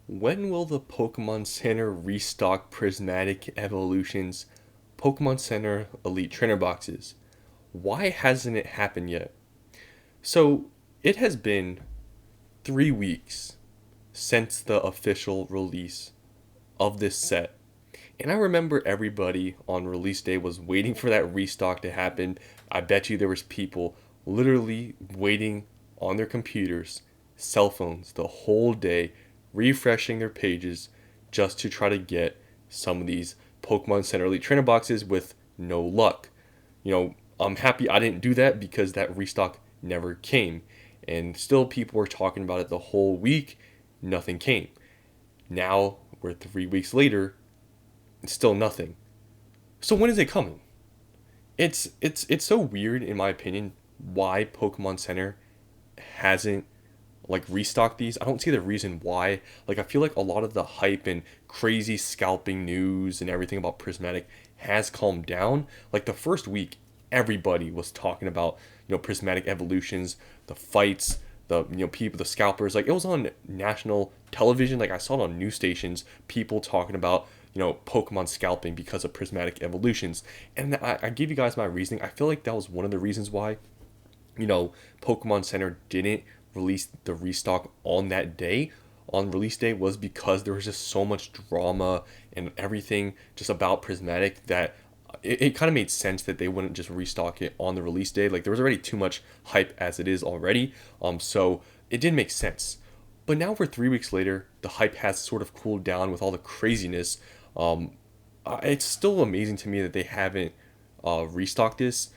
When will the Pokemon Center restock Prismatic Evolutions Pokemon Center Elite Trainer boxes? Why hasn't it happened yet? So, it has been 3 weeks since the official release of this set. And I remember everybody on release day was waiting for that restock to happen. I bet you there was people literally waiting on their computers, cell phones the whole day, refreshing their pages just to try to get some of these Pokemon Center Elite Trainer boxes with no luck. I'm happy I didn't do that because that restock never came. And still people were talking about it the whole week, nothing came. Now we're 3 weeks later, still nothing. So when is it coming? It's so weird in my opinion why Pokemon Center hasn't like restocked these. I don't see the reason why. Like I feel like a lot of the hype and crazy scalping news and everything about Prismatic has calmed down. Like the first week everybody was talking about, Prismatic evolutions, the fights, the people, the scalpers. Like it was on national television. Like I saw it on news stations, people talking about Pokemon scalping because of Prismatic evolutions. And I gave you guys my reasoning. I feel like that was one of the reasons why, Pokemon Center didn't release the restock on that day, on release day, was because there was just so much drama and everything just about Prismatic that it kind of made sense that they wouldn't just restock it on the release day. Like there was already too much hype as it is already. So it did make sense. But now we're 3 weeks later, the hype has sort of cooled down with all the craziness. Um, it's still amazing to me that they haven't restocked this.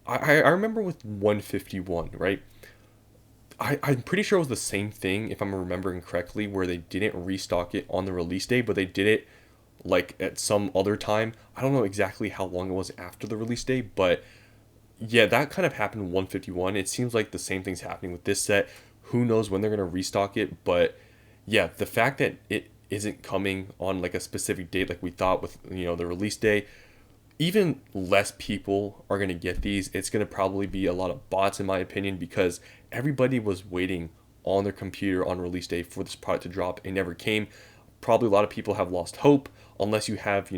I remember with 151, right? I'm pretty sure it was the same thing, if I'm remembering correctly, where they didn't restock it on the release day, but they did it like at some other time. I don't know exactly how long it was after the release day, but yeah, that kind of happened in 151. It seems like the same thing's happening with this set. Who knows when they're going to restock it, but yeah, the fact that it isn't coming on like a specific date like we thought with, the release day, even less people are going to get these. It's going to probably be a lot of bots, in my opinion, because everybody was waiting on their computer on release day for this product to drop. It never came. Probably a lot of people have lost hope unless you have,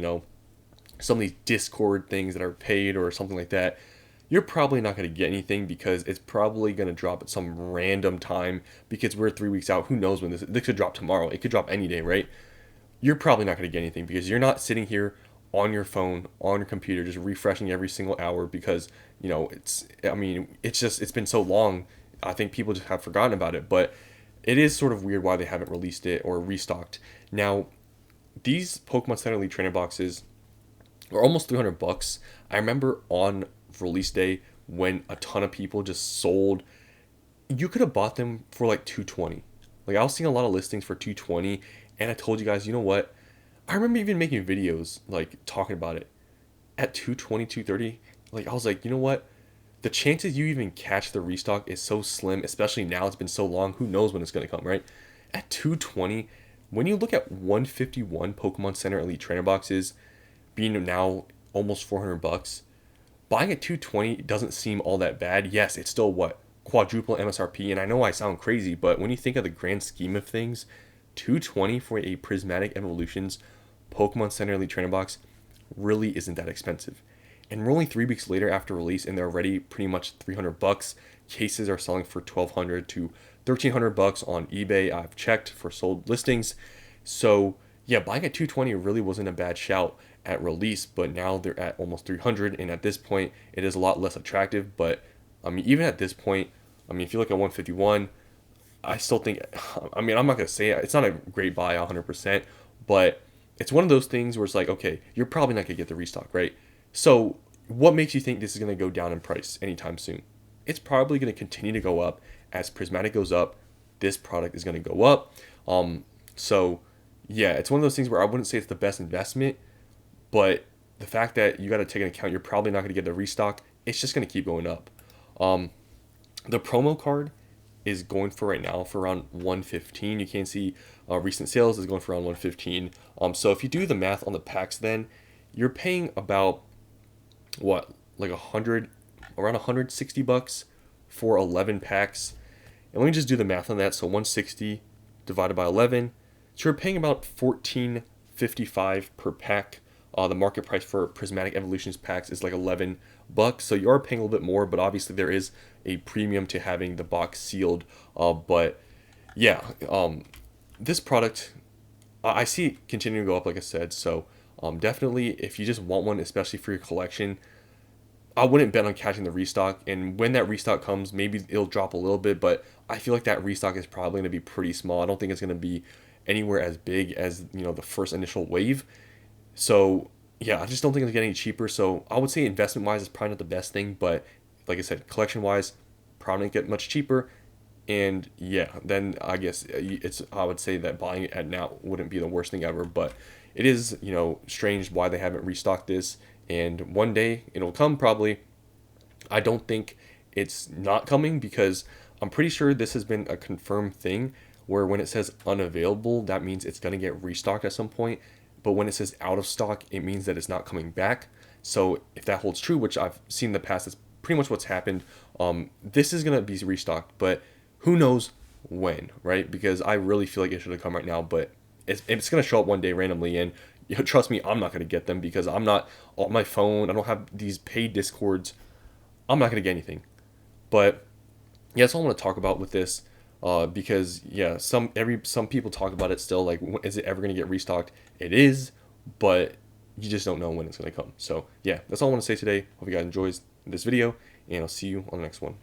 some of these Discord things that are paid or something like that. You're probably not going to get anything because it's probably going to drop at some random time because we're 3 weeks out. Who knows when this could drop tomorrow? It could drop any day, right? You're probably not going to get anything because you're not sitting here on your phone, on your computer, just refreshing every single hour because, it's been so long. I think people just have forgotten about it, but it is sort of weird why they haven't released it or restocked. Now, these Pokemon Center Elite Trainer boxes are almost $300. I remember on release day when a ton of people just sold, you could have bought them for like 220. Like I was seeing a lot of listings for 220, and I told you guys, you know what? I remember even making videos like talking about it at 220, 230. Like I was like, you know what? The chances you even catch the restock is so slim, especially now it's been so long. Who knows when it's going to come, right? At 220, when you look at 151 Pokemon Center Elite Trainer boxes being now almost $400, buying at 220 doesn't seem all that bad. Yes, it's still what? Quadruple MSRP, and I know I sound crazy, but when you think of the grand scheme of things, 220 for a Prismatic Evolutions Pokemon Center Elite Trainer box really isn't that expensive. And we're only 3 weeks later after release, and they're already pretty much $300. Cases are selling for $1,200 to $1,300 on eBay. I've checked for sold listings. So yeah, buying at 220 really wasn't a bad shout at release, but now they're at almost 300, and at this point, it is a lot less attractive. But even at this point, if you look at 151, I still think, I'm not going to say it's not a great buy 100%, but it's one of those things where it's like, okay, you're probably not going to get the restock, right? So what makes you think this is going to go down in price anytime soon? It's probably going to continue to go up. As Prismatic goes up, this product is going to go up. So yeah, it's one of those things where I wouldn't say it's the best investment, but the fact that you got to take into account you're probably not going to get the restock, it's just going to keep going up. The promo card is going for right now for around 115. You can see recent sales is going for around 115. So if you do the math on the packs, then you're paying about what, like around $160 for 11 packs. And let me just do the math on that. So 160 divided by 11, So you're paying about 14.55 per pack. The market price for Prismatic Evolutions packs is like $11, so you are paying a little bit more. But obviously there is a premium to having the box sealed. But yeah, this product I see it continuing to go up, like I said. So definitely, if you just want one, especially for your collection, I wouldn't bet on catching the restock. And when that restock comes, maybe it'll drop a little bit, but I feel like that restock is probably going to be pretty small. I don't think it's going to be anywhere as big as the first initial wave. So yeah, I just don't think it's getting any cheaper. So I would say investment wise, it's probably not the best thing, but like I said, collection wise, probably not get much cheaper. And yeah, then I guess I would say that buying it at now wouldn't be the worst thing ever, but it is strange why they haven't restocked this. And one day it'll come probably. I don't think it's not coming because I'm pretty sure this has been a confirmed thing where when it says unavailable, that means it's going to get restocked at some point. But when it says out of stock, it means that it's not coming back. So if that holds true, which I've seen in the past, that's pretty much what's happened. This is going to be restocked, but who knows when, right? Because I really feel like it should have come right now, but it's going to show up one day randomly. And trust me, I'm not going to get them because I'm not on my phone. I don't have these paid discords. I'm not going to get anything. But yeah, that's all I want to talk about with this. Because yeah, some people talk about it still. Like, is it ever going to get restocked? It is, but you just don't know when it's going to come. So yeah, that's all I want to say today. Hope you guys enjoyed this video, and I'll see you on the next one.